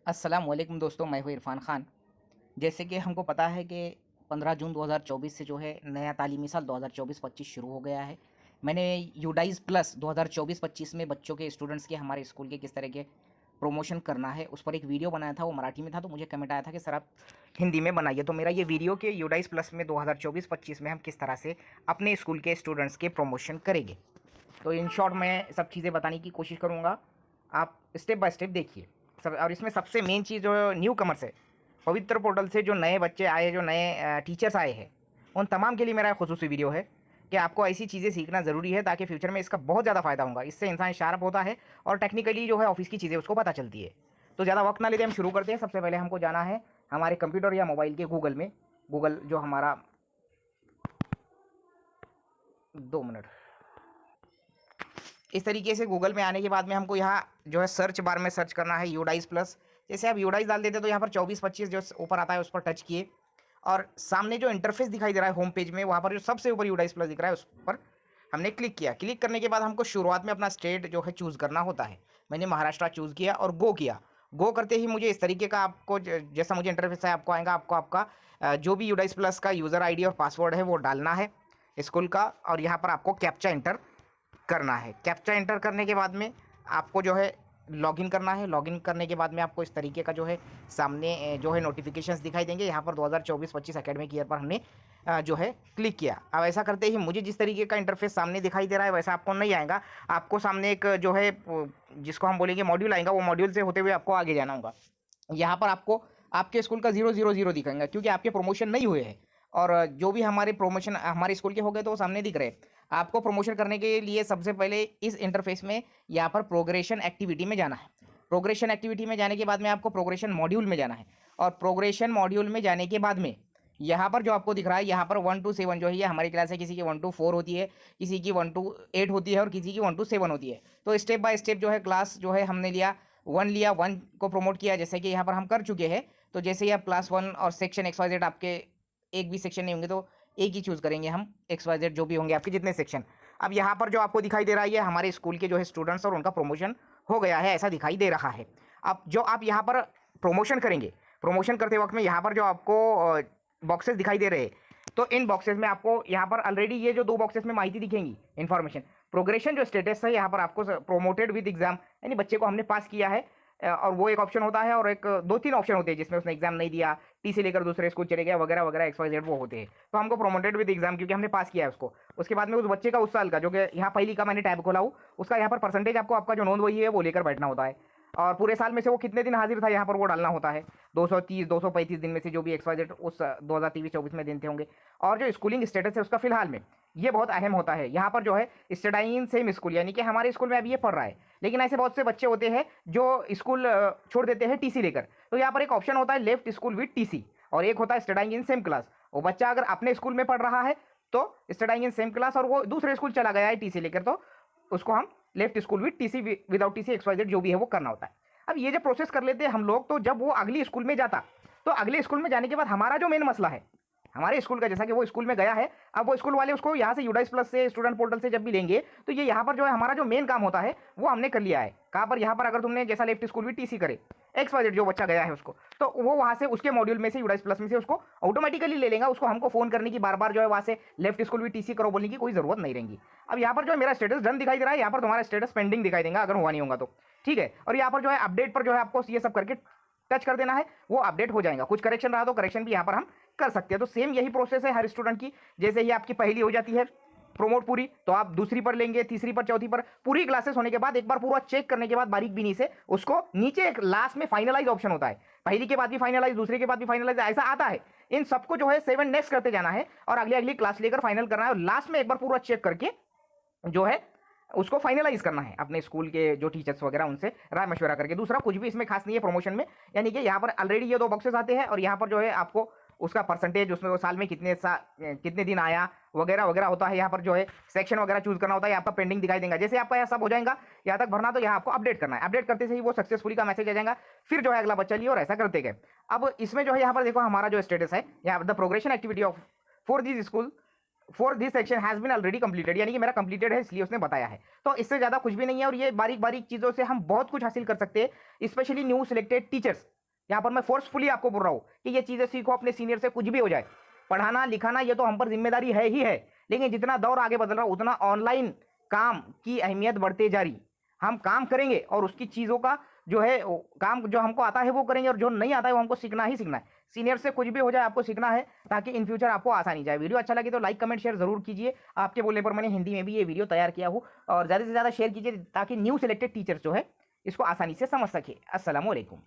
अस्सलाम वालेकुम दोस्तों, मैं हूँ इरफ़ान ख़ान। जैसे कि हमको पता है कि 15 जून 2024 से जो है नया तालीमी साल 2024-25 शुरू हो गया है। मैंने यूडाइज़ प्लस 2024-25 में बच्चों के स्टूडेंट्स के हमारे स्कूल के किस तरह के प्रमोशन करना है, उस पर एक वीडियो बनाया था। वो मराठी में था, तो मुझे कमेंट आया था कि सर आप हिंदी में बनाइए। तो मेरा ये वीडियो कि यूडाइज़ प्लस में 2024-25 में हम किस तरह से अपने स्कूल के स्टूडेंट्स के प्रमोशन करेंगे। तो इन शॉर्ट मैं सब चीज़ें बताने की कोशिश करूँगा, आप स्टेप बाय स्टेप देखिए। सब और इसमें सबसे मेन चीज़ जो न्यू कमर्स है, पवित्र पोर्टल से जो नए बच्चे आए, जो नए टीचर्स आए हैं, उन तमाम के लिए मेरा खुसूसी वीडियो है कि आपको ऐसी चीज़ें सीखना ज़रूरी है ताकि फ्यूचर में इसका बहुत ज़्यादा फ़ायदा होगा। इससे इंसान शार्प होता है और टेक्निकली जो है ऑफिस की चीज़ें उसको पता चलती है। तो ज़्यादा वक्त ना लेते हम शुरू करते हैं। सबसे पहले हमको जाना है हमारे कंप्यूटर या मोबाइल के गूगल में। गूगल जो हमारा 2 मिनट, इस तरीके से गूगल में आने के बाद में हमको यहाँ जो है सर्च बार में सर्च करना है यूडाइस प्लस। जैसे आप यूडाइस डाल देते तो यहाँ पर 24-25 जो ऊपर आता है उस पर टच किए और सामने जो इंटरफेस दिखाई दे रहा है होम पेज में, वहाँ पर जो सबसे ऊपर यूडाइस प्लस दिख रहा है उस पर हमने क्लिक किया। क्लिक करने के बाद हमको शुरुआत में अपना स्टेट जो है चूज़ करना होता है। मैंने महाराष्ट्र चूज़ किया और गो किया। गो करते ही मुझे इस तरीके का आपको जैसा मुझे इंटरफेस है आपको आएगा। आपको आपका जो भी यूडाइस प्लस का यूज़र आईडी और पासवर्ड है वो डालना है स्कूल का, और यहाँ पर आपको कैप्चा एंटर करना है। कैप्चा एंटर करने के बाद में आपको जो है लॉगिन करना है। लॉगिन करने के बाद में आपको इस तरीके का जो है सामने जो है नोटिफिकेशंस दिखाई देंगे। यहाँ पर 2024-25 एकेडमिक ईयर पर हमने जो है क्लिक किया। अब ऐसा करते ही मुझे जिस तरीके का इंटरफेस सामने दिखाई दे रहा है वैसा आपको नहीं आएगा। आपको सामने एक जो है जिसको हम बोलेंगे मॉड्यूल आएगा, वो मॉड्यूल से होते हुए आपको आगे जाना होगा। यहाँ पर आपको आपके स्कूल का 000 दिखाएगा क्योंकि आपके प्रमोशन नहीं हुए हैं। और जो भी हमारे प्रमोशन हमारे स्कूल के हो गए तो वो सामने दिख रहे हैं। आपको प्रमोशन करने के लिए सबसे पहले इस इंटरफेस में यहाँ पर प्रोग्रेशन एक्टिविटी में जाना है। प्रोग्रेशन एक्टिविटी में जाने के बाद में आपको प्रोग्रेशन मॉड्यूल में जाना है। और प्रोग्रेशन मॉड्यूल में जाने के बाद में यहाँ पर जो आपको दिख रहा है, यहाँ पर 1 to 7 जो है ये हमारी क्लास है। किसी की 1 to 4 होती है, किसी की 1 to 8 होती है और किसी की 1 to 7 होती है। तो स्टेप बाय स्टेप जो है क्लास जो है हमने लिया 1 को प्रमोट किया, जैसे कि यहाँ पर हम कर चुके हैं। तो जैसे ही आप क्लास 1 और सेक्शन XYZ आपके एक भी सेक्शन नहीं होंगे तो एक ही चूज़ करेंगे हम, XYZ जो भी होंगे आपके जितने सेक्शन। अब यहाँ पर जो आपको दिखाई दे रहा है ये हमारे स्कूल के जो है स्टूडेंट्स और उनका प्रमोशन हो गया है, ऐसा दिखाई दे रहा है। अब जो आप यहाँ पर प्रमोशन करेंगे, प्रमोशन करते वक्त में यहाँ पर जो आपको बॉक्सेस दिखाई दे रहे हैं, तो इन बॉक्सेस में आपको यहाँ पर ऑलरेडी ये जो 2 बॉक्सेस में माहिती दिखेंगी इन्फॉर्मेशन। प्रोग्रेशन जो स्टेटस है यहाँ पर आपको प्रोमोटेड विद एग्जाम, यानी बच्चे को हमने पास किया है, और वो एक ऑप्शन होता है। और एक 2-3 ऑप्शन होते हैं जिसमें उसने एग्जाम नहीं दिया, टी लेकर दूसरे स्कूल चले गया वगैरह वगैरह XYZ वो होते हैं। तो हमको प्रोमोटेड विद एग्जाम क्योंकि हमने पास किया है उसको। उसके बाद में उस बच्चे का उस साल का जो कि यहाँ पहली का मैंने टैब खोला हूँ, उसका यहाँ पर परसेंटेज आपको आपका जो नोंद वही है वो लेकर बैठना होता है। और पूरे साल में से वो कितने दिन हाजिर था यहाँ पर वो डालना होता है। 230 235 दिन में से जो भी XYZ उस 2023-24 में दिन थे होंगे। और जो स्कूलिंग स्टेटस है उसका फिलहाल में, ये बहुत अहम होता है। यहाँ पर जो है स्टडाइन सेम स्कूल, यानी कि हमारे स्कूल में अभी ये पढ़ रहा है, लेकिन ऐसे बहुत से बच्चे होते हैं जो स्कूल छोड़ देते हैं टीसी लेकर। तो यहाँ पर एक ऑप्शन होता है लेफ्ट स्कूल विद टीसी, और एक होता है स्टडाइंग इन सेम क्लास। वो बच्चा अगर अपने स्कूल में पढ़ रहा है तो स्टडाइंग इन सेम क्लास, और वो दूसरे स्कूल चला गया है टीसी लेकर, तो उसको हम left school with TC without TC XYZ जो भी है वो करना होता है। अब ये जो प्रोसेस कर लेते हैं हम लोग, तो जब वो अगली स्कूल में जाता, तो अगले स्कूल में जाने के बाद हमारा जो मेन मसला है हमारे स्कूल का, जैसा कि वो स्कूल में गया है, अब वो स्कूल वाले उसको यहाँ से यूडाइस प्लस से स्टूडेंट पोर्टल से जब भी लेंगे तो ये यहाँ पर जो है हमारा जो मेन काम होता है वो हमने कर लिया है। कहाँ पर, यहाँ पर अगर तुमने जैसा लेफ्ट स्कूल भी टीसी करे XYZ जो बच्चा गया है उसको, तो वो वहाँ से उसके मॉड्यूल में से यूडाइस प्लस में से उसको ऑटोमेटिकली ले लेगा। उसको हमको फोन करने की बार बार जो है वहाँ से लेफ्ट स्कूल भी टीसी करो बोलने की कोई जरूरत नहीं रहेगी। अब यहाँ पर जो है मेरा स्टेटस डन दिखाई दे रहा है, यहाँ पर तुम्हारा स्टेटस पेंडिंग दिखाई देगा अगर हुआ नहीं होगा तो, ठीक है। और यहाँ पर जो है अपडेट पर जो है आपको ये सब करके टच कर देना है, वो अपडेट हो जाएगा। कुछ करेक्शन रहा तो करेक्शन भी यहाँ पर हम कर सकते हैं। तो सेम यही प्रोसेस है हर स्टूडेंट की। जैसे ही आपकी पहली हो जाती है प्रोमोट पूरी, तो आप दूसरी पर लेंगे, तीसरी पर, चौथी पर, पूरी क्लासेस होने के बाद एक बार पूरा चेक करने के बाद बारीक बीनी से उसको नीचे एक लास्ट में फाइनलाइज ऑप्शन होता है। पहली के बाद भी फाइनलाइज, दूसरे के बाद भी फाइनलाइज, ऐसा आता है। इन सबको जो है 7 नेक्स्ट करते जाना है और अगली अगली क्लास लेकर फाइनल करना है, और लास्ट में एक बार पूरा चेक करके जो है उसको फाइनलाइज करना है अपने स्कूल के जो टीचर्स वगैरह उनसे राय मशवरा करके। दूसरा कुछ भी इसमें खास नहीं है प्रमोशन में, यानी कि यहाँ पर ऑलरेडी ये 2 बॉक्सेस आते हैं और यहाँ पर जो है आपको उसका परसेंटेज, उसमें वो साल में कितने दिन आया वगैरह वगैरह होता है। यहाँ पर जो है सेक्शन वगैरह चूज करना होता है, यहाँ पर पेंडिंग दिखाई देगा। जैसे आपका यहाँ सब हो जाएगा, यहाँ तक भरना, तो यहाँ आपको अपडेट करना है। अपडेट करते से ही वो सक्सेसफुली का मैसेज आ जाएगा, फिर जो है अगला बच्चा लिए, और ऐसा करते गए। अब इसमें जो है यहाँ पर देखो हमारा जो स्टेटस है, यहाँ the progression activity of for this school for this section has been already completed, यानी कि मेरा कंप्लीटेड है इसलिए उसने बताया है। तो इससे ज़्यादा कुछ भी नहीं है और ये बारीक बारीक चीज़ों से हम बहुत कुछ हासिल कर सकते हैं, स्पेशली न्यू सिलेक्टेड टीचर्स। यहाँ पर मैं फोर्सफुली आपको बोल रहा हूँ कि ये चीज़ें सीखो अपने सीनियर से, कुछ भी हो जाए। पढ़ाना लिखाना ये तो हम पर जिम्मेदारी है ही है, लेकिन जितना दौर आगे बदल रहा है उतना ऑनलाइन काम की अहमियत बढ़ते जा रही। हम काम करेंगे और उसकी चीज़ों का जो है काम जो हमको आता है वो करेंगे, और जो नहीं आता है वो हमको सीखना ही सीखना है। सीनियर से कुछ भी हो जाए आपको सीखना है, ताकि इन फ्यूचर आपको आसानी जाए। वीडियो अच्छा लगे तो लाइक कमेंट शेयर जरूर कीजिए। आपके बोलने पर मैंने हिंदी में भी ये वीडियो तैयार किया हूँ, और ज़्यादा से ज़्यादा शेयर कीजिए ताकि न्यू सिलेक्टेड टीचर्स जो है इसको आसानी से समझ सके। अस्सलाम वालेकुम।